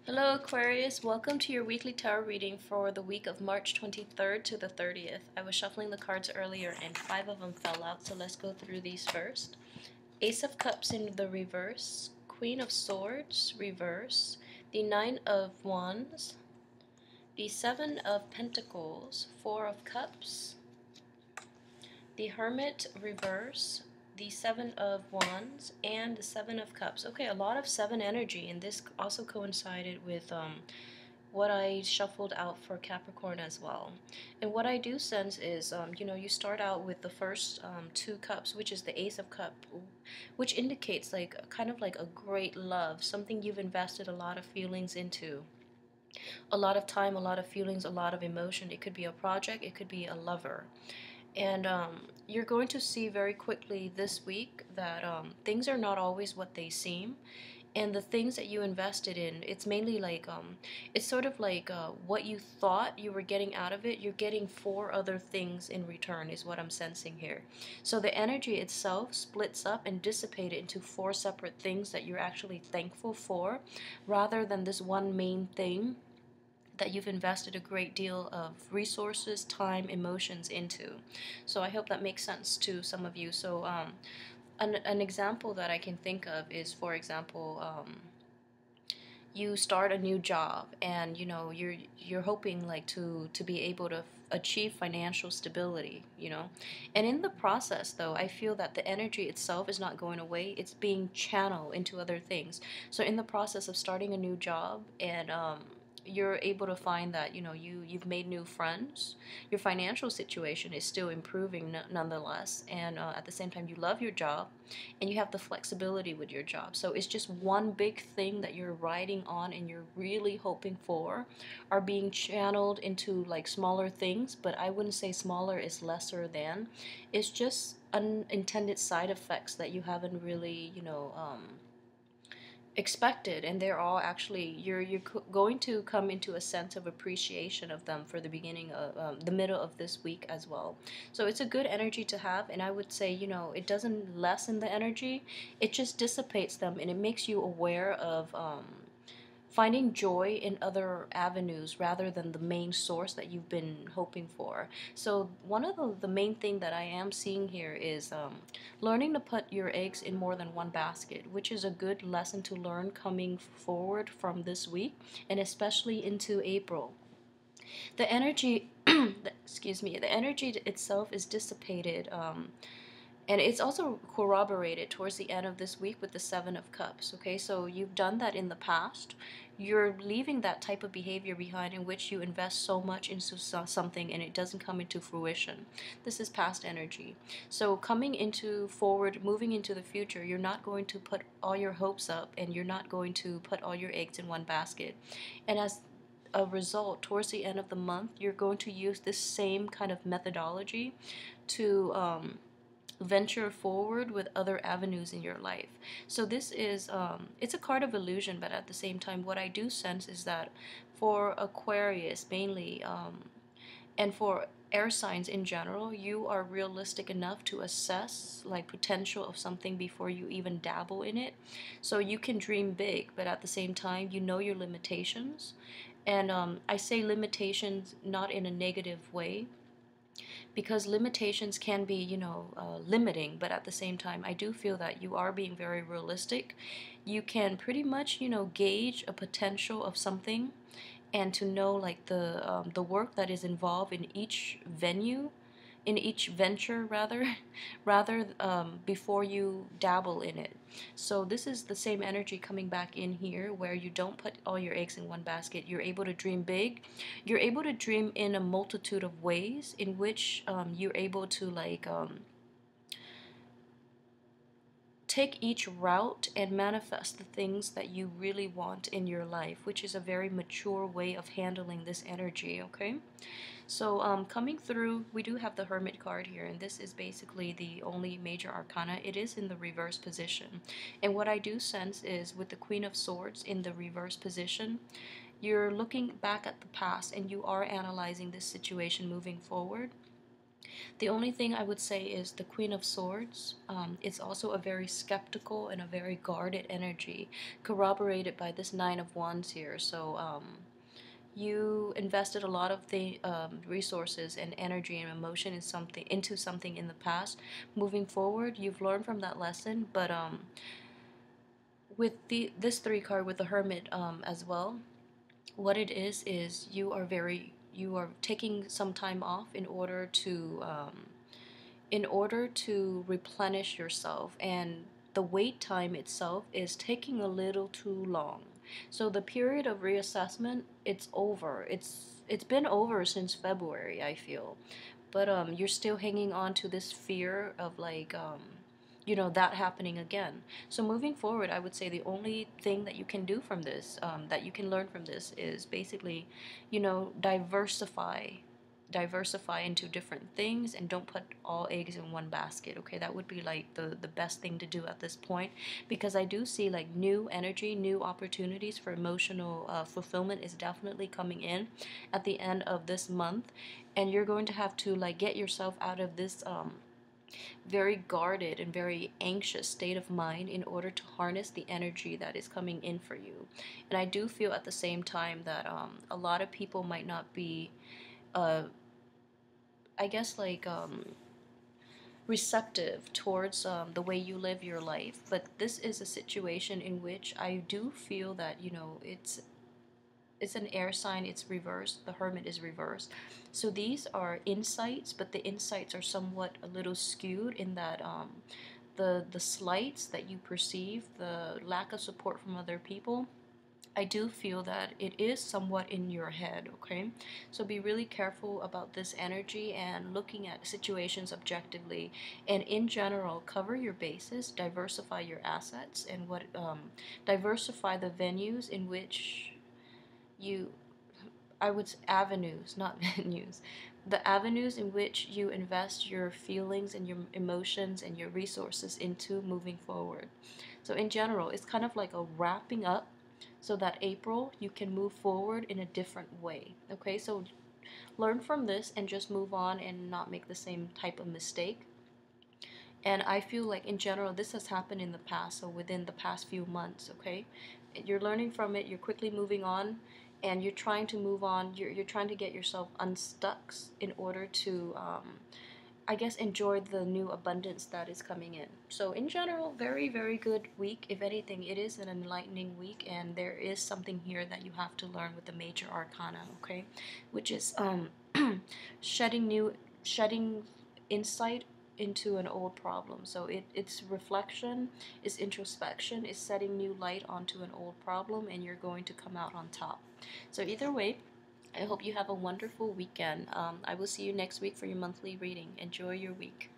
Hello Aquarius, welcome to your weekly tarot reading for the week of March 23rd to the 30th. I was shuffling the cards earlier and 5 of them fell out, so let's go through these first. Ace of Cups in the reverse, Queen of Swords, reverse, the 9 of Wands, the 7 of Pentacles, 4 of Cups, the Hermit, reverse, the 7 of Wands, and the 7 of Cups. Okay, a lot of 7 energy, and this also coincided with what I shuffled out for Capricorn as well. And what I do sense is, you start out with the first 2 cups, which is the Ace of Cups, which indicates like kind of like a great love, something you've invested a lot of feelings into. A lot of time, a lot of feelings, a lot of emotion. It could be a project, it could be a lover. And you're going to see very quickly this week that things are not always what they seem. And the things that you invested in, it's mainly like, it's sort of like what you thought you were getting out of it, you're getting 4 other things in return, is what I'm sensing here. So the energy itself splits up and dissipated into 4 separate things that you're actually thankful for, rather than this one main thing that you've invested a great deal of resources, time, emotions into. So I hope that makes sense to some of you. So an example that I can think of is, for example, you start a new job, and you're hoping like to be able to achieve financial stability, and in the process though, I feel that the energy itself is not going away, it's being channeled into other things. So in the process of starting a new job, and you're able to find that you've made new friends, your financial situation is still improving nonetheless, and at the same time you love your job and you have the flexibility with your job. So it's just one big thing that you're riding on and you're really hoping for are being channeled into like smaller things, but I wouldn't say smaller is lesser than. It's just unintended side effects that you haven't really expected, and they're all actually you're going to come into a sense of appreciation of them for the beginning of the middle of this week as well. So it's a good energy to have, and I would say it doesn't lessen the energy, it just dissipates them, and it makes you aware of finding joy in other avenues rather than the main source that you've been hoping for. So one of the main thing that I am seeing here is learning to put your eggs in more than one basket, which is a good lesson to learn coming forward from this week, and especially into April. The energy, excuse me, the energy itself is dissipated. And it's also corroborated towards the end of this week with the 7 of Cups. Okay, so you've done that in the past. You're leaving that type of behavior behind in which you invest so much into something and it doesn't come into fruition. This is past energy. So coming into forward, moving into the future, you're not going to put all your hopes up, and you're not going to put all your eggs in one basket. And as a result, towards the end of the month, you're going to use this same kind of methodology to venture forward with other avenues in your life. So this is it's a card of illusion, but at the same time what I do sense is that for Aquarius mainly, and for air signs in general, you are realistic enough to assess like potential of something before you even dabble in it. So you can dream big, but at the same time you know your limitations. And I say limitations not in a negative way, because limitations can be, limiting, but at the same time, I do feel that you are being very realistic. You can pretty much, gauge a potential of something, and to know like the work that is involved in each venue, in each venture rather, rather before you dabble in it. So this is the same energy coming back in here, where you don't put all your eggs in one basket. You're able to dream big. You're able to dream in a multitude of ways in which you're able to like take each route and manifest the things that you really want in your life, which is a very mature way of handling this energy, okay? So coming through, we do have the Hermit card here, and this is basically the only major arcana. It is in the reverse position. And what I do sense is with the Queen of Swords in the reverse position, you're looking back at the past and you are analyzing this situation moving forward. The only thing I would say is the Queen of Swords. It's also a very skeptical and a very guarded energy, corroborated by this Nine of Wands here. So you invested a lot of the resources and energy and emotion into something in the past. Moving forward, you've learned from that lesson, but with this three card with the Hermit as well, what it is you are taking some time off in order to replenish yourself, and the wait time itself is taking a little too long. So the period of reassessment, it's over. It's been over since February, I feel. But you're still hanging on to this fear of like that happening again. So moving forward, I would say the only thing that you can do from this, that you can learn from this, is basically, diversify into different things, and don't put all eggs in one basket. Okay, that would be like the best thing to do at this point, because I do see like new energy, new opportunities for emotional fulfillment is definitely coming in at the end of this month, and you're going to have to like get yourself out of this very guarded and very anxious state of mind in order to harness the energy that is coming in for you. And I do feel at the same time that a lot of people might not be, I guess, like receptive towards the way you live your life. But this is a situation in which I do feel that it's an air sign, it's reversed, the Hermit is reversed. So these are insights, but the insights are somewhat a little skewed in that the slights that you perceive, the lack of support from other people, I do feel that it is somewhat in your head, okay? So be really careful about this energy and looking at situations objectively. And in general, cover your bases, diversify your assets, and diversify the venues in which you, I would say avenues, not venues, the avenues in which you invest your feelings and your emotions and your resources into moving forward. So in general, it's kind of like a wrapping up so that April you can move forward in a different way. Okay, so learn from this and just move on and not make the same type of mistake. And I feel like in general this has happened in the past, so within the past few months, okay? You're learning from it, you're quickly moving on, and you're trying to move on, you're trying to get yourself unstuck in order to I guess enjoy the new abundance that is coming in. So in general, very, very good week. If anything, it is an enlightening week, and there is something here that you have to learn with the major arcana, okay? Which is shedding insight into an old problem. So it's reflection, it's introspection, it's setting new light onto an old problem, and you're going to come out on top. So either way, I hope you have a wonderful weekend. I will see you next week for your monthly reading. Enjoy your week.